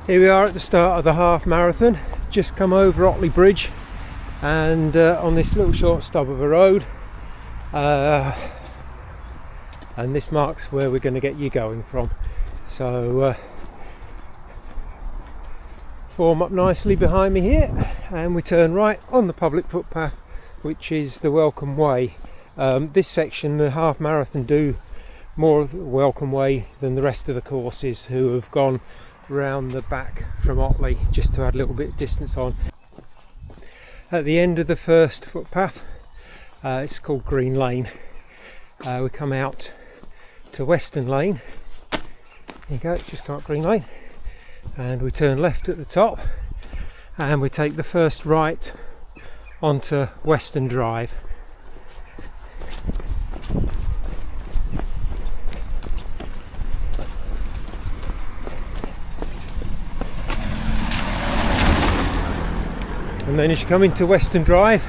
Here we are at the start of the half marathon, just come over Otley Bridge and on this little short stub of a road, and this marks where we're going to get you going from. So form up nicely behind me here and we turn right on the public footpath, which is the Welcome Way. This section, the half marathon, do more of the Welcome Way than the rest of the courses, who have gone round the back from Otley just to add a little bit of distance on. At the end of the first footpath, it's called Green Lane, we come out to Western Lane. There you go, just got Green Lane, and we turn left at the top and we take the first right onto Western Drive. And then as you come into Western Drive,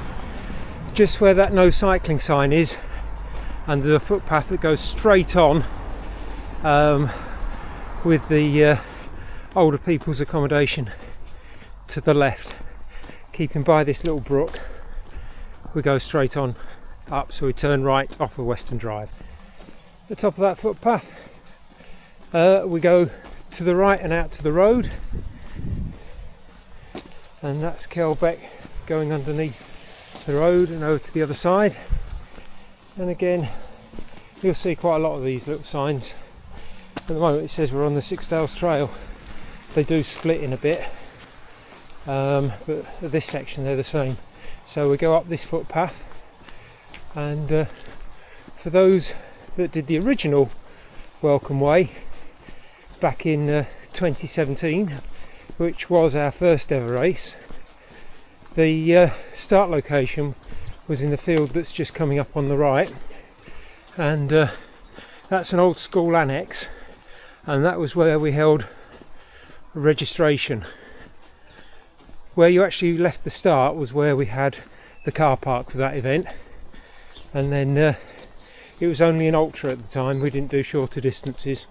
just where that no cycling sign is, and there's a footpath that goes straight on with the older people's accommodation to the left. Keeping by this little brook, we go straight on up, so we turn right off of Western Drive. At the top of that footpath, we go to the right and out to the road, and that's Kelbeck going underneath the road and over to the other side. And again, you'll see quite a lot of these little signs. At the moment it says we're on the Sixdales Trail. They do split in a bit, but at this section they're the same. So we go up this footpath, and for those that did the original Welcome Way back in 2017, which was our first ever race, the start location was in the field that's just coming up on the right, and that's an old school annex, and that was where we held registration. Where you actually left the start was where we had the car park for that event, and then it was only an ultra at the time, we didn't do shorter distances,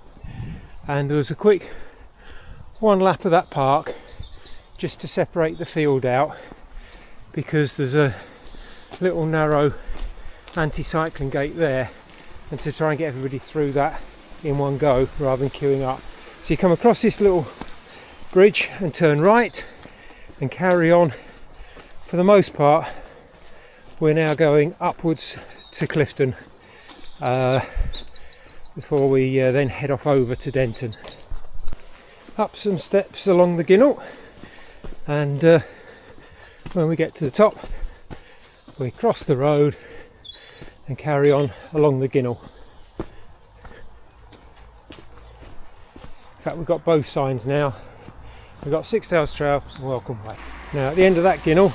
and there was a quick one lap of that park just to separate the field out, because there's a little narrow anti-cycling gate there, and to try and get everybody through that in one go rather than queuing up. So you come across this little bridge and turn right and carry on. For the most part we're now going upwards to Clifton before we then head off over to Denton. Up some steps along the Ginnel, and when we get to the top we cross the road and carry on along the Ginnel. In fact, we've got both signs now. We've got Sixdales Trail and Welcome Way. Now at the end of that Ginnel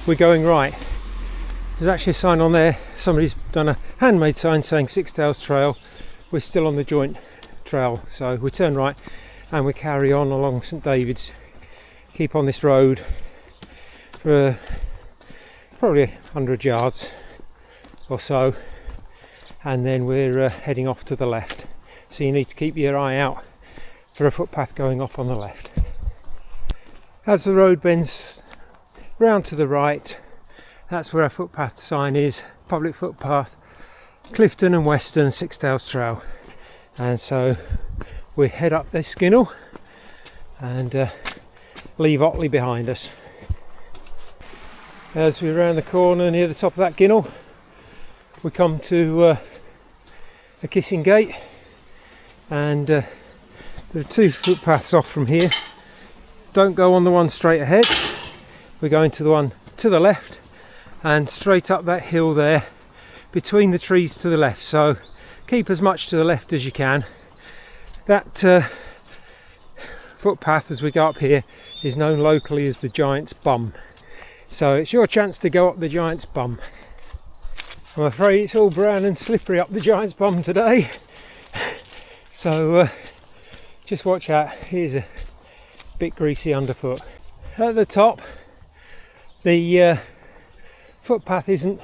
we're going right. There's actually a sign on there, somebody's done a handmade sign saying Sixdales Trail. We're still on the joint trail, so we turn right and we carry on along St David's, keep on this road for probably 100 yards or so, and then we're heading off to the left, so you need to keep your eye out for a footpath going off on the left. As the road bends round to the right, that's where our footpath sign is, public footpath, Clifton and Western, Sixdales Trail. And so we head up this Ginnel and leave Otley behind us. As we round the corner near the top of that Ginnel, we come to a kissing gate, and there are two footpaths off from here. Don't go on the one straight ahead, we're going to the one to the left and straight up that hill there between the trees to the left, so keep as much to the left as you can. That footpath as we go up here is known locally as the Giant's Bum, so it's your chance to go up the Giant's Bum. I'm afraid it's all brown and slippery up the Giant's Bum today, so just watch out, here's a bit greasy underfoot. At the top the footpath isn't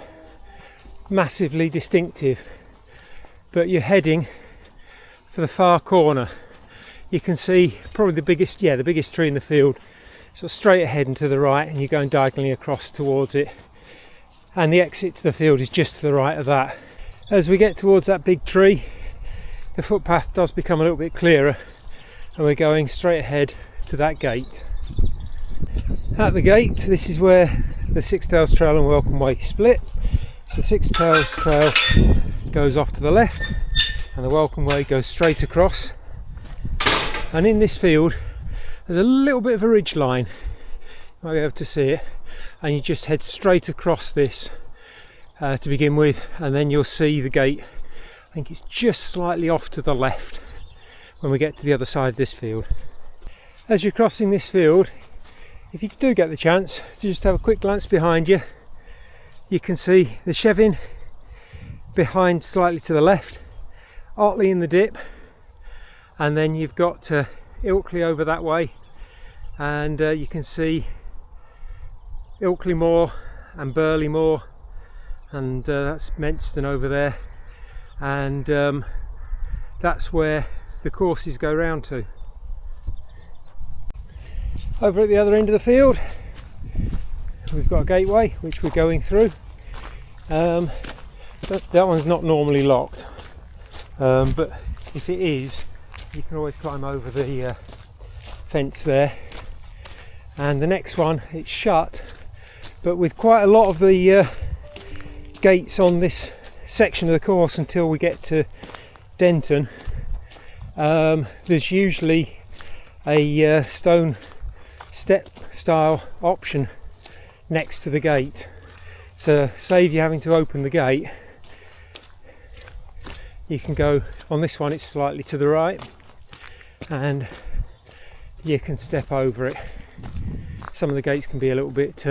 massively distinctive, but you're heading for the far corner. you can see probably the biggest tree in the field, sort of straight ahead and to the right, and you're going diagonally across towards it, and the exit to the field is just to the right of that. As we get towards that big tree, the footpath does become a little bit clearer, and we're going straight ahead to that gate. At the gate, this is where the Six-Tails Trail and Welcome Way split. So the Six-Tails Trail goes off to the left and the Welcome Way goes straight across, and in this field there's a little bit of a ridge line, you might be able to see it, and you just head straight across this to begin with, and then you'll see the gate. I think it's just slightly off to the left when we get to the other side of this field. As you're crossing this field, if you do get the chance to just have a quick glance behind you, you can see the Chevin behind slightly to the left, Otley in the dip, and then you've got Ilkley over that way, and you can see Ilkley Moor and Burley Moor, and that's Menston over there, and that's where the courses go round to. Over at the other end of the field we've got a gateway which we're going through. That one's not normally locked, but if it is, you can always climb over the fence there. And the next one, it's shut, but with quite a lot of the gates on this section of the course until we get to Denton, there's usually a stone step style option next to the gate. So save you having to open the gate, you can go on this one, it's slightly to the right, and you can step over it. Some of the gates can be a little bit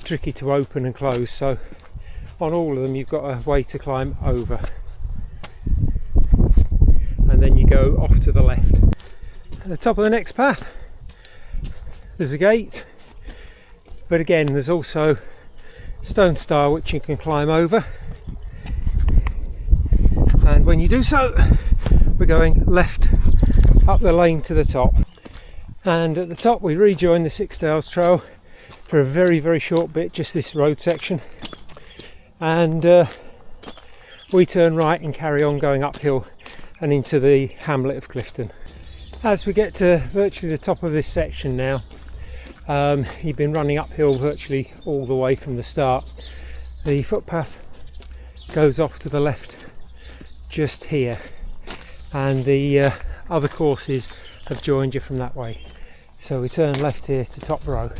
tricky to open and close, so on all of them you've got a way to climb over, and then you go off to the left. At the top of the next path there's a gate, but again there's also stone stile which you can climb over, and when you do so we're going left up the lane to the top, and at the top we rejoin the Six-Tails Trail for a very short bit, just this road section, and we turn right and carry on going uphill and into the hamlet of Clifton. As we get to virtually the top of this section now, you've been running uphill virtually all the way from the start. The footpath goes off to the left just here, and the other courses have joined you from that way. So we turn left here to Top Row.